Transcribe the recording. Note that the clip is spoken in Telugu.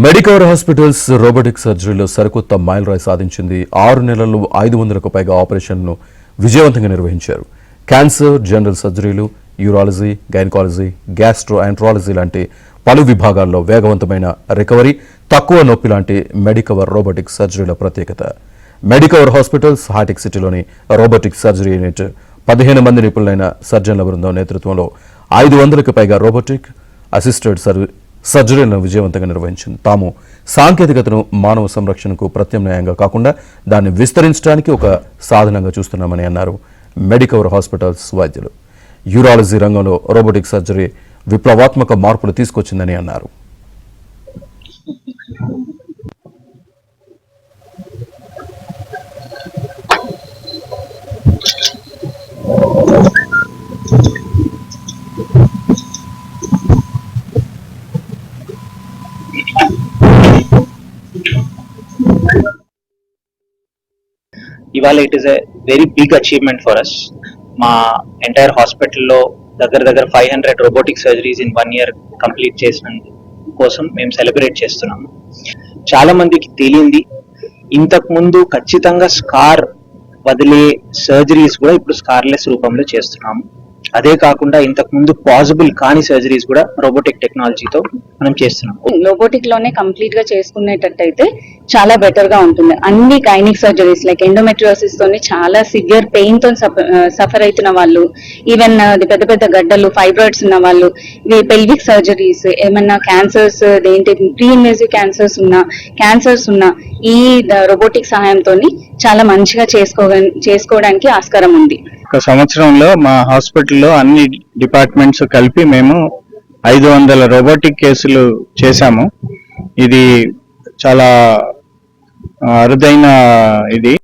మెడికవర్ హాస్పిటల్స్ రోబోటిక్ సర్జరీలో సరికొత్త మైలురాయి సాధించింది. 6 నెలల్లో 500కు పైగా ఆపరేషన్ను విజయవంతంగా నిర్వహించారు. క్యాన్సర్, జనరల్ సర్జరీలు, యూరాలజీ, గైనకాలజీ, గ్యాస్ట్రోఎంట్రాలజీ లాంటి పలు విభాగాల్లో వేగవంతమైన రికవరీ, తక్కువ నొప్పి లాంటి మెడికవర్ రోబోటిక్ సర్జరీల ప్రత్యేకత. మెడికవర్ హాస్పిటల్స్ హైటెక్ సిటీలోని రోబోటిక్ సర్జరీ యూనిట్ 15 మంది నిపుణులైన సర్జన్ల బృందం నేతృత్వంలో 500కు పైగా రోబోటిక్ అసిస్టెడ్ సర్జరీలను విజయవంతంగా నిర్వహించింది. తాము సాంకేతికతను మానవ సంరక్షణకు ప్రత్యామ్నాయంగా కాకుండా దాన్ని విస్తరించడానికి ఒక సాధనంగా చూస్తున్నామని అన్నారు మెడికవర్ హాస్పిటల్స్ వైద్యులు. యూరాలజీ రంగంలో రోబోటిక్ సర్జరీ విప్లవాత్మక మార్పులు తీసుకొచ్చిందని అన్నారు. ఇవాళ it is a very big achievement for us. మా ఎంటైర్ హాస్పిటల్లో దగ్గర 500 robotic surgeries in 1 year complete చేసిన కోసం మేము సెలబ్రేట్ చేస్తున్నాము. చాలా మందికి తెలియంది, ఇంతకు ముందు ఖచ్చితంగా స్కార్ వదిలే సర్జరీస్ కూడా ఇప్పుడు స్కార్లెస్ రూపంలో చేస్తున్నాము. అదే కాకుండా ఇంతకు ముందు పాసిబుల్ కాని సర్జరీస్ కూడా రోబోటిక్ టెక్నాలజీతో మనం చేస్తున్నాం. రోబోటిక్ లోనే కంప్లీట్ గా చేసుకునేటట్టయితే చాలా బెటర్ గా ఉంటుంది. అన్ని గైనిక్ సర్జరీస్ లైక్ ఎండోమెట్రియోసిస్ తోని చాలా సివియర్ పెయిన్ తో సఫర్ అవుతున్న వాళ్ళు, ఈవెన్ పెద్ద పెద్ద గడ్డలు, ఫైబ్రాయిడ్స్ ఉన్న వాళ్ళు, పెల్విక్ సర్జరీస్, ఏమన్నా క్యాన్సర్స్, ఏంటి ప్రీ ఇన్వేసివ్ క్యాన్సర్స్ ఉన్న ఈ రోబోటిక్ సహాయంతో చాలా మంచిగా చేసుకోవడానికి ఆస్కారం ఉంది. ఒక సంవత్సరంలో మా హాస్పిటల్లో అన్ని డిపార్ట్మెంట్స్ కలిపి మేము 500 రోబోటిక్ కేసులు చేశాము. ఇది చాలా అరుదైన ఇది.